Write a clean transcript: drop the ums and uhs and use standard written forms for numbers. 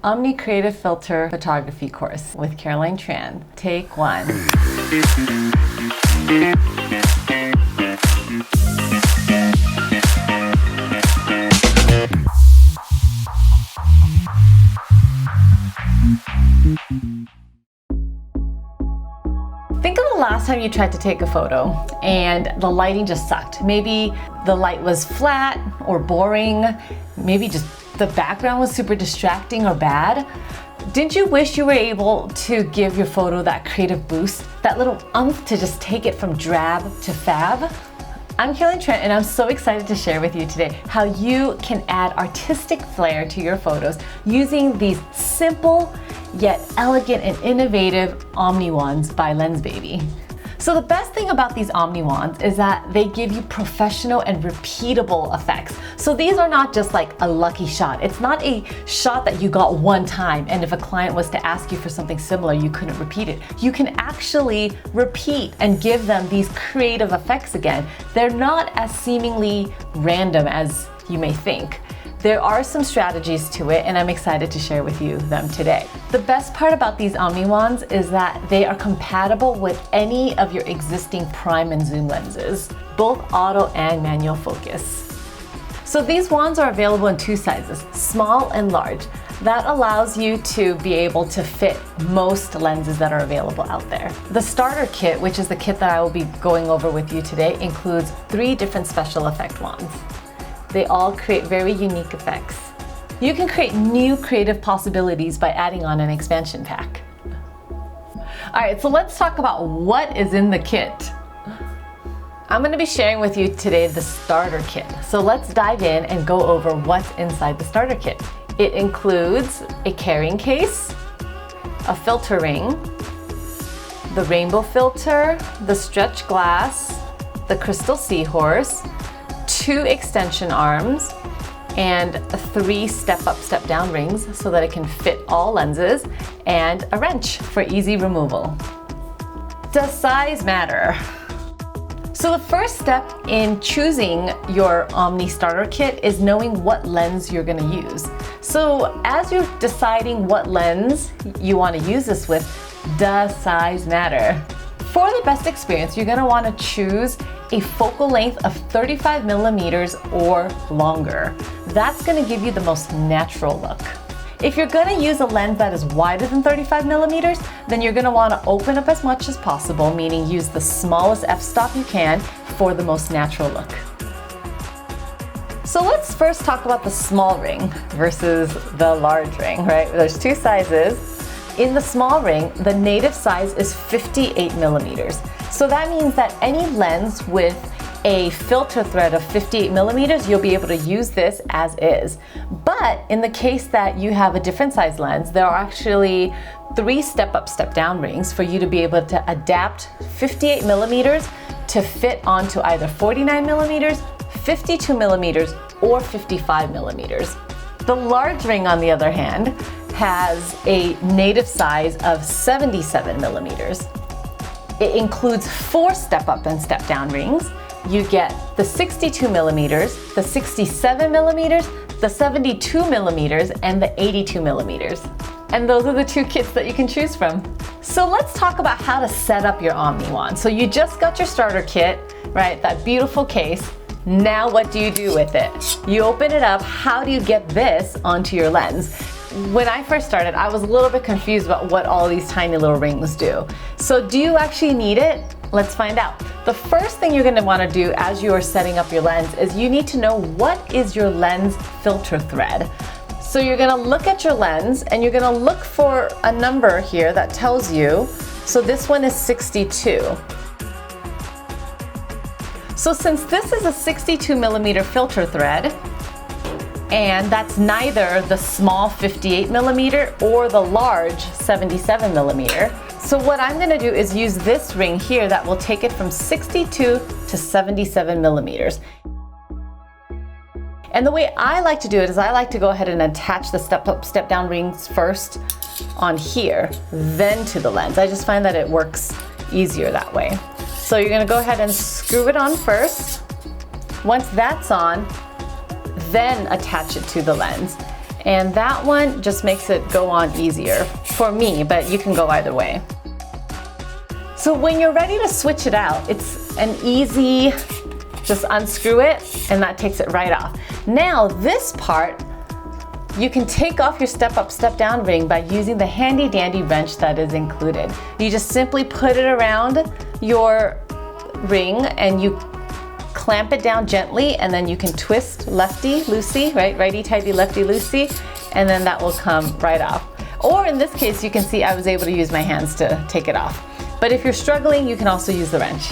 OMNI Creative Filter Photography course with Tran. Take one. Think of the last time you tried to take a photo and the lighting just sucked. Maybe the light was flat or boring, maybe just the background was super distracting or bad. Didn't you wish you were able to give your photo that creative boost, that little oomph to just take it from drab to fab? I'm Tran, and I'm so excited to share with you today how you can add artistic flair to your photos using these simple yet elegant and innovative OMNI wands by Lensbaby. So the best thing about these OMNI wands is that they give you professional and repeatable effects. So these are not just like a lucky shot. It's not a shot that you got one time, and if a client was to ask you for something similar, you couldn't repeat it. You can actually repeat and give them these creative effects again. They're not as seemingly random as you may think. There are some strategies to it, and I'm excited to share with you them today. The best part about these OMNI wands is that they are compatible with any of your existing prime and zoom lenses, both auto and manual focus. So these wands are available in two sizes, small and large. That allows you to be able to fit most lenses that are available out there. The starter kit, which is the kit that I will be going over with you today, includes 3 different special effect wands. They all create very unique effects. You can create new creative possibilities by adding on an expansion pack. All right, so let's talk about what is in the kit. I'm going to be sharing with you today the starter kit. So let's dive in and go over what's inside the starter kit. It includes a carrying case, a filter ring, the rainbow filter, the stretch glass, the crystal seahorse, 2 extension arms, and 3 step-up, step-down rings so that it can fit all lenses, and a wrench for easy removal. Does size matter? So the first step in choosing your OMNI starter kit is knowing what lens you're going to use. So as you're deciding what lens you want to use this with, does size matter? For the best experience, you're going to want to choose a focal length of 35 millimeters or longer. That's going to give you the most natural look. If you're going to use a lens that is wider than 35 millimeters, then you're going to want to open up as much as possible, meaning use the smallest f-stop you can for the most natural look. So let's first talk about the small ring versus the large ring, right? There's 2 sizes. In the small ring, the native size is 58 millimeters. So that means that any lens with a filter thread of 58 millimeters, you'll be able to use this as is. But in the case that you have a different size lens, there are actually 3 step-up, step-down rings for you to be able to adapt 58 millimeters to fit onto either 49 millimeters, 52 millimeters, or 55 millimeters. The large ring, on the other hand, has a native size of 77 millimeters. It includes 4 step-up and step-down rings. You get the 62 millimeters, the 67 millimeters, the 72 millimeters, and the 82 millimeters. And those are the 2 kits that you can choose from. So let's talk about how to set up your OMNI wand. So you just got your starter kit, right? That beautiful case. Now what do you do with it? You open it up. How do you get this onto your lens? When I first started, I was a little bit confused about what all these tiny little rings do. So do you actually need it? Let's find out. The first thing you're going to want to do as you are setting up your lens is you need to know what is your lens filter thread. So you're going to look at your lens and you're going to look for a number here that tells you, so this one is 62. So since this is a 62 millimeter filter thread, and that's neither the small 58 millimeter or the large 77 millimeter. So what I'm going to do is use this ring here that will take it from 62 to 77 millimeters. And the way I like to do it is I like to go ahead and attach the step-up, step-down rings first on here, then to the lens. I just find that it works easier that way. So you're going to go ahead and screw it on first. Once that's on, then attach it to the lens. And that one just makes it go on easier for me, but you can go either way. So when you're ready to switch it out, it's an easy, just unscrew it and that takes it right off. Now this part, you can take off your step up, step down ring by using the handy dandy wrench that is included. You just simply put it around your ring and you clamp it down gently, and then you can twist lefty loosey, right? Righty tighty, lefty loosey, and then that will come right off. Or in this case, you can see I was able to use my hands to take it off. But if you're struggling, you can also use the wrench.